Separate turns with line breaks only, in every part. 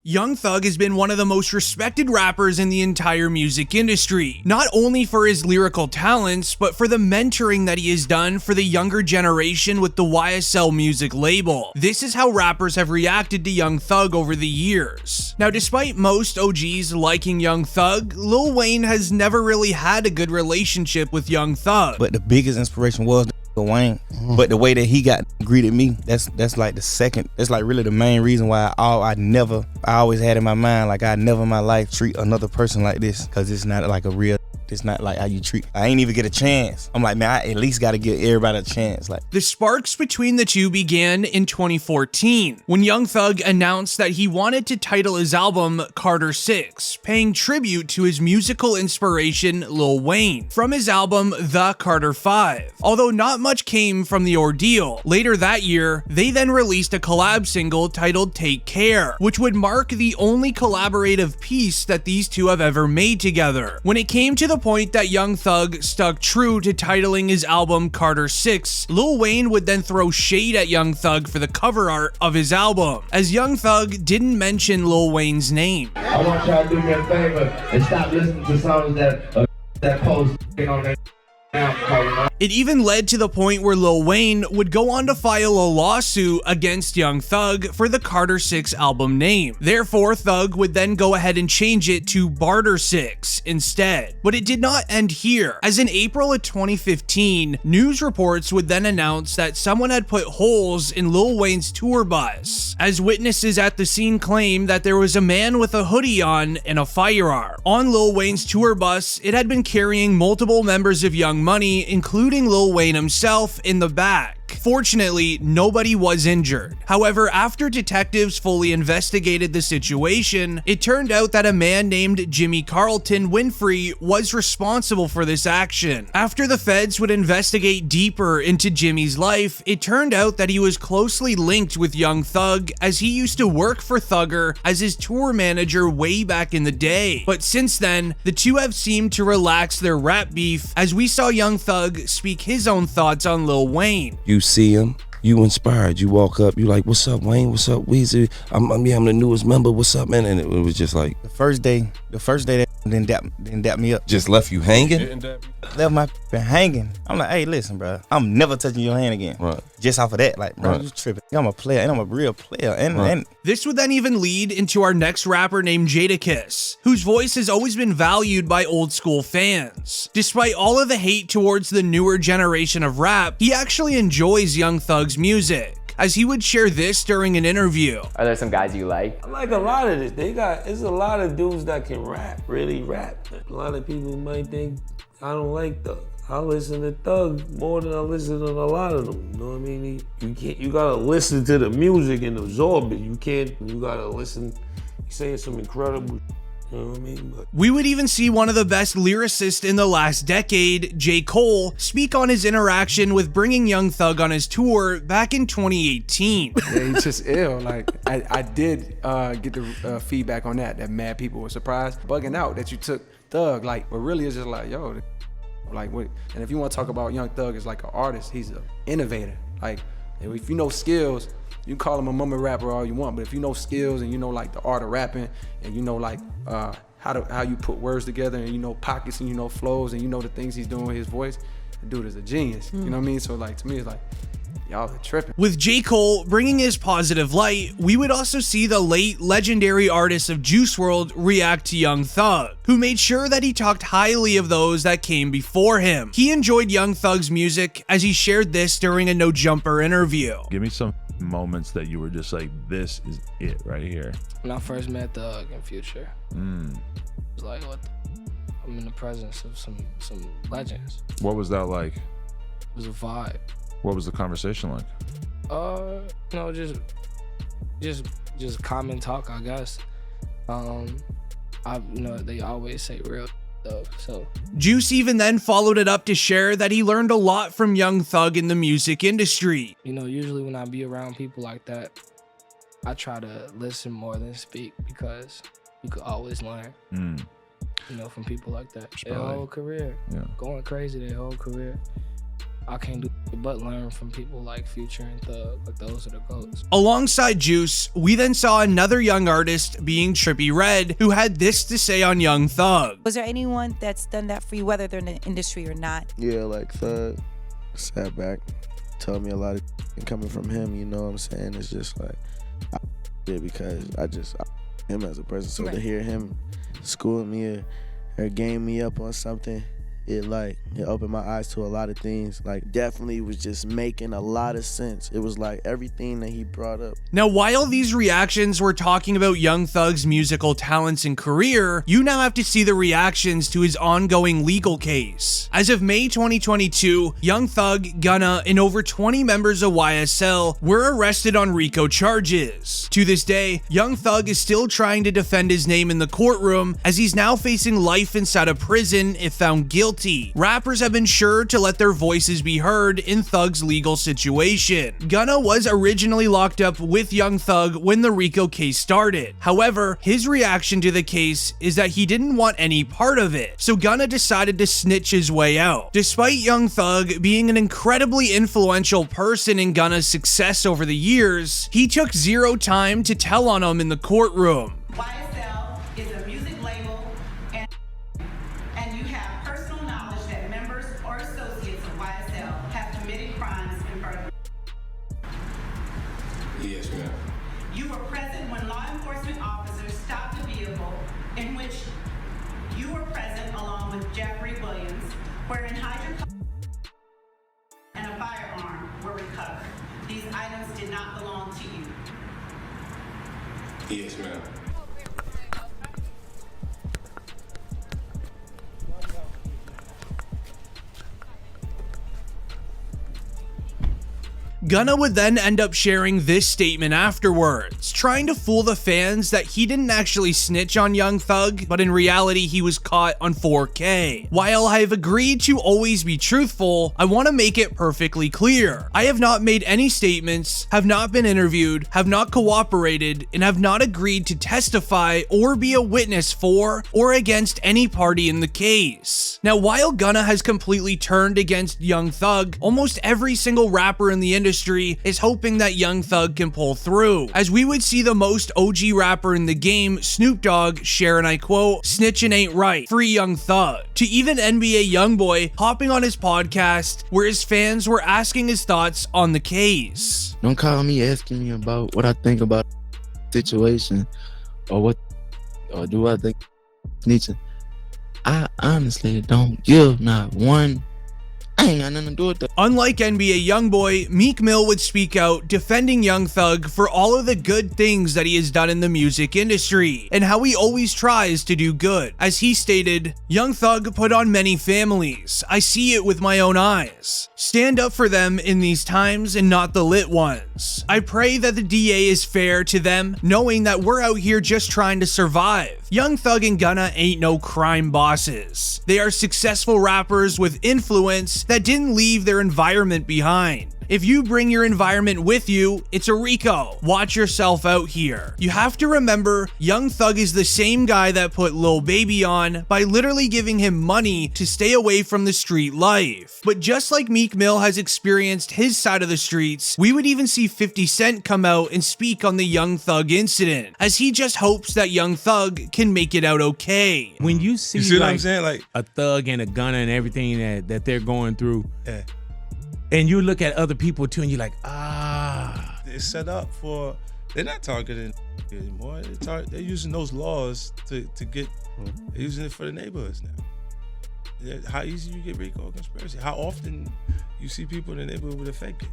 Young Thug has been one of the most respected rappers in the entire music industry, not only for his lyrical talents, but for the mentoring that he has done for the younger generation with the YSL Music label. This is how rappers have reacted to Young Thug over the years. Now, despite most OGs liking Young Thug, Lil Wayne has never really had a good relationship with Young Thug.
But the biggest inspiration was Lil Wayne. But the way that he got greeted me, that's like the second, that's like really the main reason why I always had in my mind, like I never in my life treat another person like this, because it's not like a real, it's not like how you treat. I ain't even get a chance. I'm like, man, I at least got to give everybody a chance. Like,
the sparks between the two began in 2014 when Young Thug announced that he wanted to title his album Carter 6, paying tribute to his musical inspiration Lil Wayne from his album The Carter 5. Although not much came from the ordeal, later that year, they then released a collab single titled Take Care, which would mark the only collaborative piece that these two have ever made together. When it came to the point that Young Thug stuck true to titling his album Carter 6, Lil Wayne would then throw shade at Young Thug for the cover art of his album, as Young Thug didn't mention Lil Wayne's name.
I want y'all to do me a favor and stop listening to songs that post on that.
It even led to the point where Lil Wayne would go on to file a lawsuit against Young Thug for the Carter 6 album name. Therefore, Thug would then go ahead and change it to Barter 6 instead. But it did not end here, as in April of 2015, news reports would then announce that someone had put holes in Lil Wayne's tour bus, as witnesses at the scene claimed that there was a man with a hoodie on and a firearm. On Lil Wayne's tour bus, it had been carrying multiple members of Young Money, including Lil Wayne himself, in the back. Fortunately, nobody was injured. However, after detectives fully investigated the situation, it turned out that a man named Jimmy Carlton Winfrey was responsible for this action. After the feds would investigate deeper into Jimmy's life, it turned out that he was closely linked with Young Thug, as he used to work for Thugger as his tour manager way back in the day. But since then, the two have seemed to relax their rap beef, as we saw Young Thug speak his own thoughts on Lil Wayne.
You see him, you inspired, you walk up, you like, what's up, Wayne, what's up, Weezy, I'm the newest member, what's up, man? And it was just like,
the first day that didn't dap me up.
Just left you hanging?
Left my hanging. I'm like, hey, listen, bro, I'm never touching your hand again.
Right.
Just off of that, like, bro, you tripping. I'm a player, and I'm a real player. And
this would then even lead into our next rapper named Jadakiss, whose voice has always been valued by old school fans. Despite all of the hate towards the newer generation of rap, he actually enjoys Young Thug's music, as he would share this during an interview.
Are there some guys you like?
I like a lot of this. There's a lot of dudes that can rap, really rap. A lot of people might think I don't like Thug. I listen to Thug more than I listen to a lot of them. You know what I mean? You gotta listen to the music and absorb it. You gotta listen. He's saying some incredible, you know what I mean? But
we would even see one of the best lyricists in the last decade, J. Cole, speak on his interaction with bringing Young Thug on his tour back in 2018.
Yeah, he's just ill. Like, I did get the feedback on that mad people were surprised, bugging out that you took Thug, like, but really it's just like, yo, like, what? And if you want to talk about Young Thug as like an artist, he's an innovator. Like, if you know skills, you call him a mumble rapper all you want, but if you know skills and you know like the art of rapping and you know like how you put words together and you know pockets and you know flows and you know the things he's doing with his voice, the dude is a genius. You know what I mean? So like, to me, it's like, y'all are tripping.
With J. Cole bringing his positive light, we would also see the late legendary artist of Juice WRLD react to Young Thug, who made sure that he talked highly of those that came before him. He enjoyed Young Thug's music, as he shared this during a No Jumper interview.
Give me some moments that you were just like, this is it right here.
When I first met Thug and Future, it was like, what? I'm in the presence of some legends.
What was that like?
It was a vibe.
What was the conversation like?
You know, just common talk, I guess. You know, they always say real stuff, so.
Juice even then followed it up to share that he learned a lot from Young Thug in the music industry.
You know, usually when I be around people like that, I try to listen more than speak, because you could always learn. You know, from people like that. Their whole career, going crazy their whole career. I can't do but learn from people like Future and Thug. Like, those are the GOATs.
Alongside Juice, we then saw another young artist being Trippie Redd, who had this to say on Young Thug.
Was there anyone that's done that for you, whether they're in the industry or not?
Yeah, like Thug sat back, told me a lot of coming from him, you know what I'm saying? It's just like, because I him as a person. So to hear him school me or game me up on something, it opened my eyes to a lot of things. Like, definitely was just making a lot of sense. It was like everything that he brought up.
Now, while these reactions were talking about Young Thug's musical talents and career, you now have to see the reactions to his ongoing legal case. As of May 2022, Young Thug, Gunna, and over 20 members of YSL were arrested on RICO charges. To this day, Young Thug is still trying to defend his name in the courtroom, as he's now facing life inside a prison if found guilty. Rappers have been sure to let their voices be heard in Thug's legal situation. Gunna was originally locked up with Young Thug when the RICO case started. However, his reaction to the case is that he didn't want any part of it, so Gunna decided to snitch his way out. Despite Young Thug being an incredibly influential person in Gunna's success over the years, he took zero time to tell on him in the courtroom.
YSL is a music label, and you have personal knowledge that members or associates of YSL have committed crimes in furtherance.
Yes, ma'am.
You were present when law enforcement officers stopped a vehicle in which you were present along with Jeffrey Williams, wherein hydrocarbons and a firearm were recovered. These items did not belong to you.
Yes, ma'am.
Gunna would then end up sharing this statement afterwards, trying to fool the fans that he didn't actually snitch on Young Thug, but in reality he was caught on 4K. While I've agreed to always be truthful, I want to make it perfectly clear. I have not made any statements, have not been interviewed, have not cooperated, and have not agreed to testify or be a witness for or against any party in the case. Now, while Gunna has completely turned against Young Thug, almost every single rapper in the industry is hoping that Young Thug can pull through, as we would see the most OG rapper in the game, Snoop Dogg, share, and I quote, "Snitching ain't right, free Young Thug," to even NBA YoungBoy hopping on his podcast where his fans were asking his thoughts on the case.
Don't call me asking me about what I think about the situation or do I think snitching. I honestly don't give not one. I ain't got nothing to do with that.
Unlike NBA YoungBoy, Meek Mill would speak out defending Young Thug for all of the good things that he has done in the music industry and how he always tries to do good. As he stated, "Young Thug put on many families. I see it with my own eyes. Stand up for them in these times and not the lit ones. I pray that the DA is fair to them, knowing that we're out here just trying to survive. Young Thug and Gunna ain't no crime bosses. They are successful rappers with influence that didn't leave their environment behind. If you bring your environment with you, it's a RICO. Watch yourself out here. You have to remember, Young Thug is the same guy that put Lil Baby on by literally giving him money to stay away from the street life. But just like Meek Mill has experienced his side of the streets, we would even see 50 Cent come out and speak on the Young Thug incident, as he just hopes that Young Thug can make it out okay.
When you see
what
like
I'm saying? Like
a Thug and a Gunna and everything that they're going through,
yeah.
And you look at other people too, and you're like,
it's set up for. They're not targeting anymore. They're using those laws to get. They're using it for the neighborhoods now. How easy you get RICO conspiracy? How often you see people in the neighborhood with a fed case?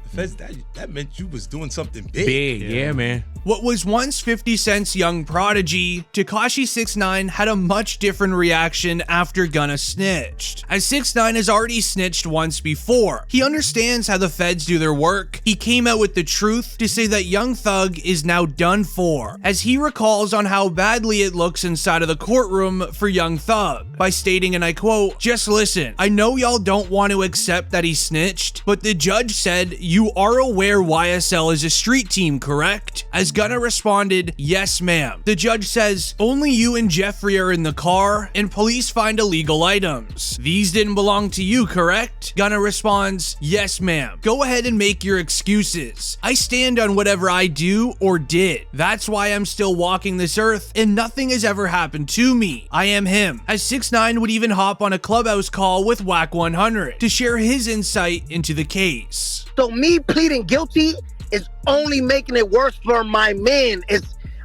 The feds, that meant you was doing something big.
Yeah, man.
What was once 50 Cent's young prodigy, Tekashi 6ix9ine had a much different reaction after Gunna snitched. As 6ix9ine has already snitched once before, he understands how the feds do their work. He came out with the truth to say that Young Thug is now done for, as he recalls on how badly it looks inside of the courtroom for Young Thug, by stating, and I quote, "Just listen, I know y'all don't want to accept that he snitched, but the judge said you are aware YSL is a street team, correct? As as Gunna responded, "Yes, ma'am." The judge says, "Only you and Jeffrey are in the car, and police find illegal items. These didn't belong to you, correct?" Gunna responds, "Yes, ma'am. Go ahead and make your excuses. I stand on whatever I do or did. That's why I'm still walking this earth, and nothing has ever happened to me. I am him." As 6ix9ine would even hop on a Clubhouse call with Wack 100 to share his insight into the case.
So me pleading guilty is only making it worse for my man.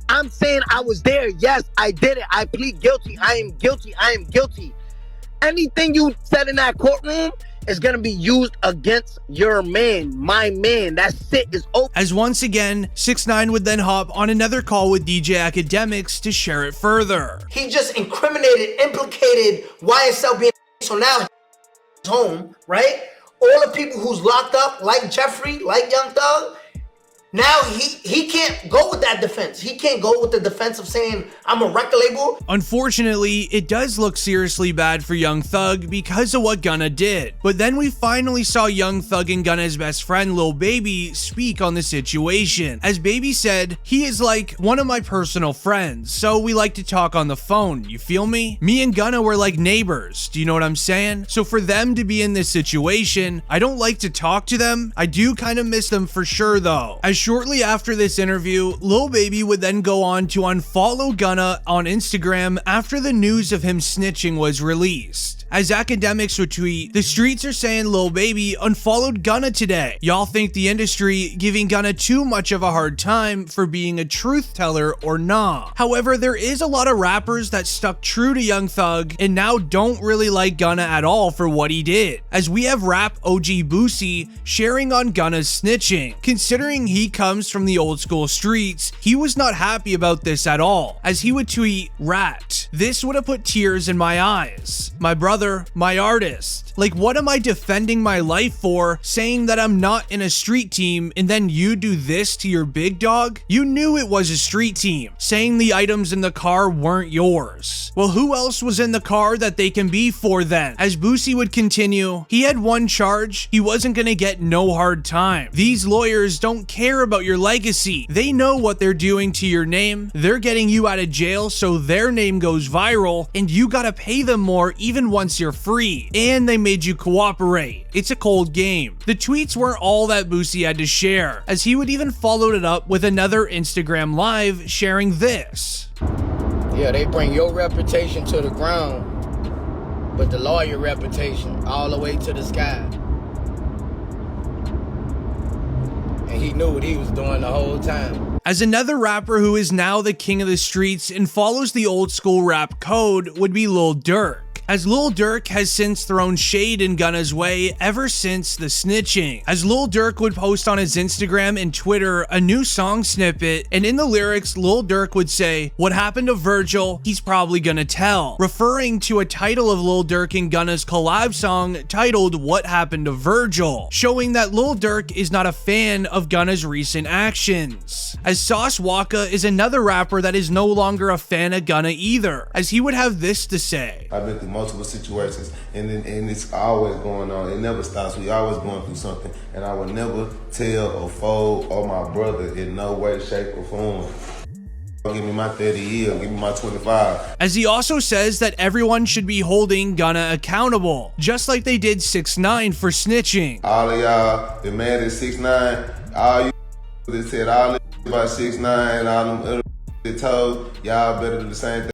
I'm saying I was there. Yes, I did it. I plead guilty. I am guilty. I am guilty. Anything you said in that courtroom is going to be used against your man, my man. That shit is open.
As once again, 6ix9ine would then hop on another call with DJ Akademiks to share it further.
He just implicated YSL being so now he's home, right? All the people who's locked up, like Jeffrey, like Young Thug, now he can't go with that defense. He can't go with the defense of saying, I'm a record label.
Unfortunately, it does look seriously bad for Young Thug because of what Gunna did. But then we finally saw Young Thug and Gunna's best friend Lil Baby speak on the situation. As Baby said, "He is like one of my personal friends, so we like to talk on the phone, you feel me? Me and Gunna were like neighbors, do you know what I'm saying? So for them to be in this situation, I don't like to talk to them. I do kind of miss them for sure though." As shortly after this interview, Lil Baby would then go on to unfollow Gunna on Instagram after the news of him snitching was released. As Akademiks would tweet, "The streets are saying Lil Baby unfollowed Gunna today. Y'all think the industry giving Gunna too much of a hard time for being a truth teller or nah?" However, there is a lot of rappers that stuck true to Young Thug and now don't really like Gunna at all for what he did. As we have rap OG Boosie sharing on Gunna's snitching. Considering he comes from the old school streets, he was not happy about this at all. As he would tweet, "Rat, this would have put tears in my eyes. My brother, my artist. Like, what am I defending my life for, saying that I'm not in a street team and then you do this to your big dog? You knew it was a street team, saying the items in the car weren't yours. Well, who else was in the car that they can be for then?" As Boosie would continue, "He had one charge. He wasn't gonna get no hard time. These lawyers don't care about your legacy. They know what they're doing to your name. They're getting you out of jail so their name goes viral, and you gotta pay them more even once you're free. And they made you cooperate. It's a cold game." The tweets weren't all that Boosie had to share, as he would even follow it up with another Instagram live sharing this.
"Yeah, they bring your reputation to the ground, but the lawyer reputation all the way to the sky. And he knew what he was doing the whole time."
As another rapper who is now the king of the streets and follows the old school rap code would be Lil Durk. As Lil Durk has since thrown shade in Gunna's way ever since the snitching. As Lil Durk would post on his Instagram and Twitter a new song snippet, and in the lyrics, Lil Durk would say, "What happened to Virgil, he's probably gonna tell," referring to a title of Lil Durk and Gunna's collab song titled "What Happened to Virgil," showing that Lil Durk is not a fan of Gunna's recent actions. As Sauce Walka is another rapper that is no longer a fan of Gunna either, as he would have this to say.
"I've been through multiple situations, and it's always going on. It never stops. We always going through something, and I will never tell or fold or my brother in no way, shape, or form. Give me my 30 years, give me my 25.
As he also says that everyone should be holding Gunna accountable, just like they did 6ix9ine for snitching.
All of y'all been mad at 6ix9ine. All you that said all this about 6ix9ine, all them other that told y'all better do the same thing.